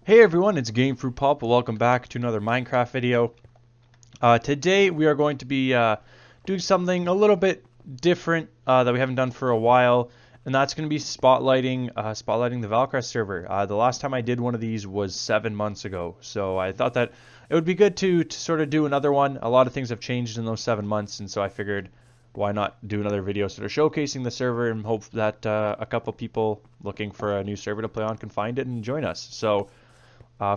Hey everyone, it's Game Fruit Pulp. Welcome back to another Minecraft video. Today we are going to be doing something a little bit different that we haven't done for a while, and that's going to be spotlighting the Valcrest server. The last time I did one of these was 7 months ago, so I thought that it would be good to sort of do another one. A lot of things have changed in those 7 months, and so I figured why not do another video sort of showcasing the server and hope that a couple people looking for a new server to play on can find it and join us. So.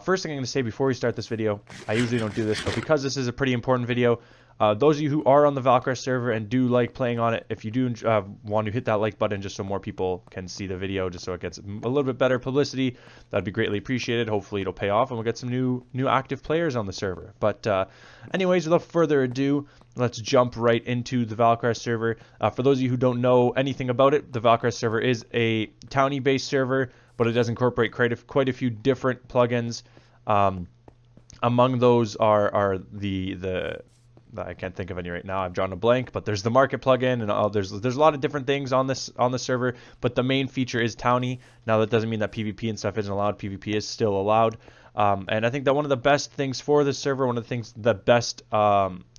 First thing I'm going to say before we start this video, I usually don't do this, but because this is a pretty important video, those of you who are on the Valcrest server and do like playing on it, if you do want to hit that like button just so more people can see the video, just so it gets a little bit better publicity, that'd be greatly appreciated. Hopefully it'll pay off and we'll get some new active players on the server. But anyways, without further ado, let's jump right into the Valcrest server. For those of you who don't know anything about it, the Valcrest server is a Towny based server, but it does incorporate quite a few different plugins. Among those are the I can't think of any right now. I've drawn a blank, but there's the market plugin, and there's a lot of different things on the server. But the main feature is Towny. Now that doesn't mean that PvP and stuff isn't allowed. PvP is still allowed, and I think that one of the best things for this server, the best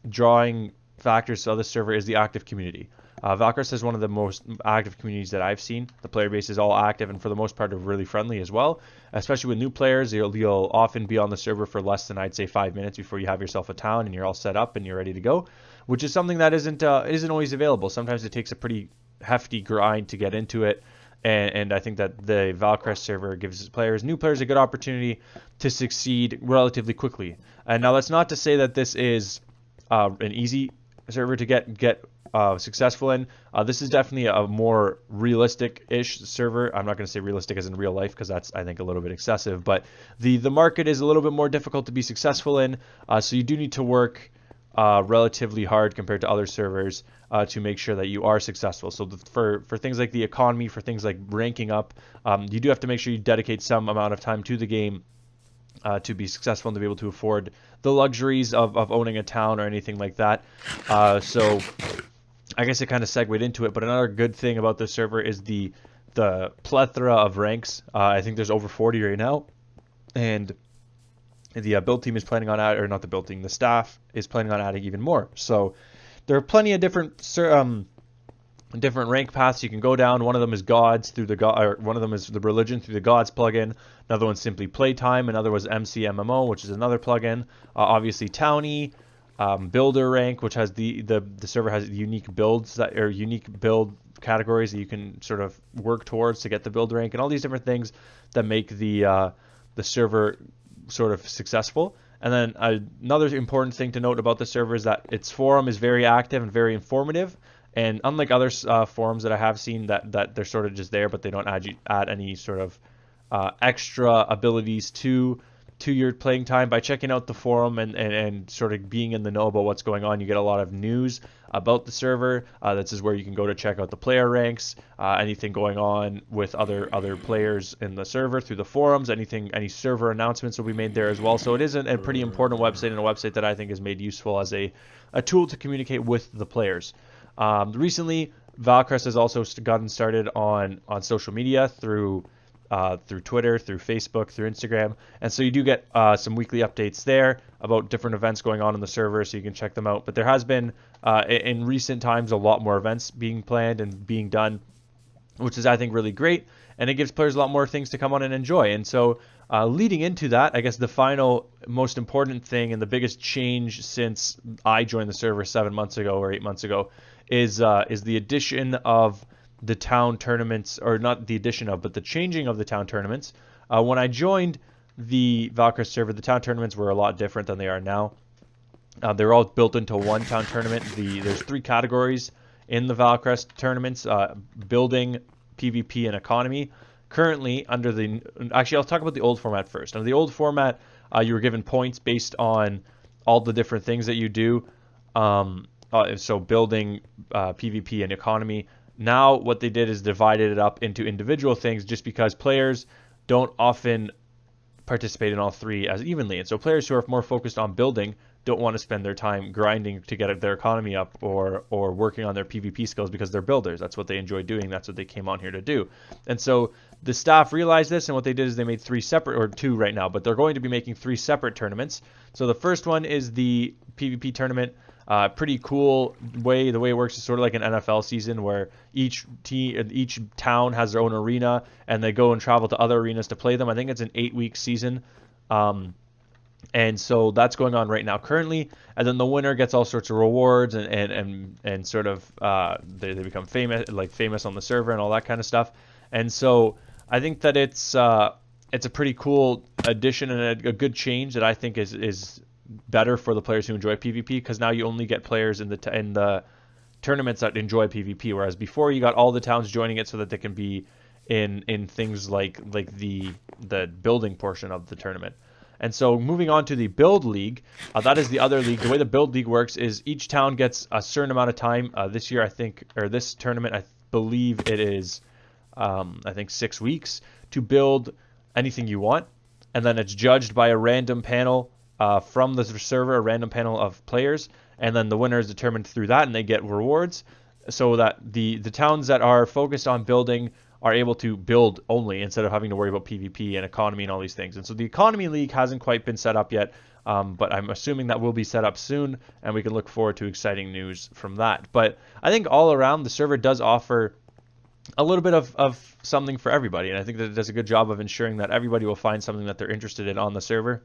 drawing factors to this server is the active community. Valcrest is one of the most active communities that I've seen. The player base is all active and for the most part are really friendly as well. Especially with new players, you'll often be on the server for less than, I'd say, 5 minutes before you have yourself a town and you're all set up and you're ready to go, which is something that isn't always available. Sometimes it takes a pretty hefty grind to get into it. And I think that the Valcrest server gives new players a good opportunity to succeed relatively quickly. And now that's not to say that this is an easy server to get successful in. This is definitely a more realistic-ish server. I'm not going to say realistic as in real life because that's, I think, a little bit excessive, but the market is a little bit more difficult to be successful in, so you do need to work relatively hard compared to other servers to make sure that you are successful. So for things like the economy, for things like ranking up, you do have to make sure you dedicate some amount of time to the game to be successful and to be able to afford the luxuries of owning a town or anything like that. So I guess it kind of segued into it, but another good thing about this server is the plethora of ranks. I think there's over 40 right now, and the build team is planning on adding, or not the build team, the staff is planning on adding even more. So there are plenty of different rank paths you can go down. One of them is gods through one of them is the religion through the gods plugin. Another one's simply playtime. Another was MCMMO, which is another plugin. Obviously Towny, builder rank, which has the server has unique builds that are unique build categories that you can sort of work towards to get the build rank, and all these different things that make the server sort of successful. And then another important thing to note about the server is that its forum is very active and very informative. And unlike other forums that I have seen that they're sort of just there, but they don't add any sort of extra abilities to your playing time, by checking out the forum and sort of being in the know about what's going on, you get a lot of news about the server. This is where you can go to check out the player ranks, anything going on with other players in the server through the forums, any server announcements will be made there as well. So it is a pretty important website, and a website that I think is made useful as a tool to communicate with the players. Recently, Valcrest has also gotten started on social media through Twitter, through Facebook, through Instagram, and so you do get some weekly updates there about different events going on in the server, so you can check them out. But there has been in recent times a lot more events being planned and being done, which is, I think, really great, and it gives players a lot more things to come on and enjoy. And so leading into that, I guess the final most important thing and the biggest change since I joined the server 7 months ago or 8 months ago is the addition of the town tournaments, or not the addition of, but the changing of the town tournaments. When I joined the Valcrest server, the town tournaments were a lot different than they are now. They're all built into one town tournament. There's 3 categories in the Valcrest tournaments: building, PvP, and economy. Currently, actually, I'll talk about the old format first. Under the old format, you were given points based on all the different things that you do. So building, PvP, and economy. Now what they did is divided it up into individual things, just because players don't often participate in all 3 as evenly. And so players who are more focused on building don't want to spend their time grinding to get their economy up or working on their PvP skills because they're builders. That's what they enjoy doing. That's what they came on here to do. And so the staff realized this, and what they did is they made 3 separate, or 2 right now, but they're going to be making 3 separate tournaments. So the first one is the PvP tournament. Pretty cool way. The way it works is sort of like an NFL season where each town has their own arena, and they go and travel to other arenas to play them. I think it's an 8-week season. And so that's going on right now currently, and then the winner gets all sorts of rewards and sort of they become famous on the server and all that kind of stuff. And so I think that it's a pretty cool addition and a good change that I think is better for the players who enjoy PvP, because now you only get players in the tournaments that enjoy PvP, whereas before you got all the towns joining it so that they can be in things like the building portion of the tournament. And so moving on to the build league, that is the other league. The way the build league works is each town gets a certain amount of time. This year, I think, or this tournament, I believe it is, I think 6 weeks to build anything you want, and then it's judged by a random panel from the server, a random panel of players, and then the winner is determined through that, and they get rewards, so that the towns that are focused on building are able to build only instead of having to worry about PvP and economy and all these things. And so the economy league hasn't quite been set up yet, but I'm assuming that will be set up soon, and we can look forward to exciting news from that. But I think all around the server does offer a little bit of something for everybody, and I think that it does a good job of ensuring that everybody will find something that they're interested in on the server.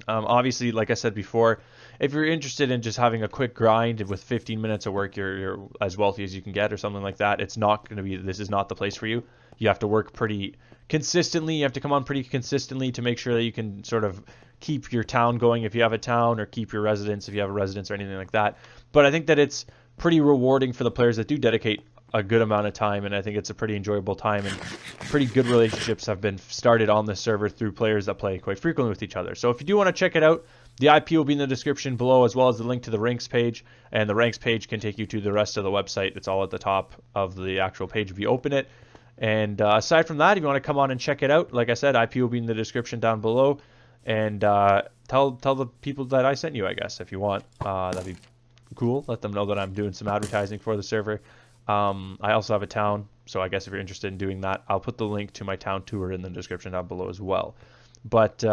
Obviously, like I said before, if you're interested in just having a quick grind with 15 minutes of work, you're as wealthy as you can get or something like that, it's not going to be, this is not the place for you. You have to work pretty consistently. You have to come on pretty consistently to make sure that you can sort of keep your town going if you have a town, or keep your residence if you have a residence or anything like that. But I think that it's pretty rewarding for the players that do dedicate a good amount of time, and I think it's a pretty enjoyable time, and pretty good relationships have been started on this server through players that play quite frequently with each other. So if you do want to check it out, the IP will be in the description below, as well as the link to the ranks page, and the ranks page can take you to the rest of the website. It's all at the top of the actual page if you open it. And aside from that, if you want to come on and check it out, like I said, IP will be in the description down below, and tell the people that I sent you, I guess, if you want. That'd be cool. Let them know that I'm doing some advertising for the server. I also have a town, so I guess if you're interested in doing that, I'll put the link to my town tour in the description down below as well. But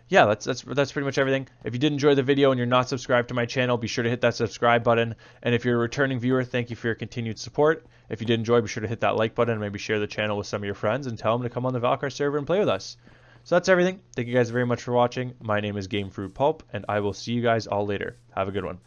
yeah, that's pretty much everything. If you did enjoy the video and you're not subscribed to my channel, be sure to hit that subscribe button. And if you're a returning viewer, thank you for your continued support. If you did enjoy, be sure to hit that like button and maybe share the channel with some of your friends and tell them to come on the Valcrest server and play with us. So that's everything. Thank you guys very much for watching. My name is Game Fruit Pulp, and I will see you guys all later. Have a good one.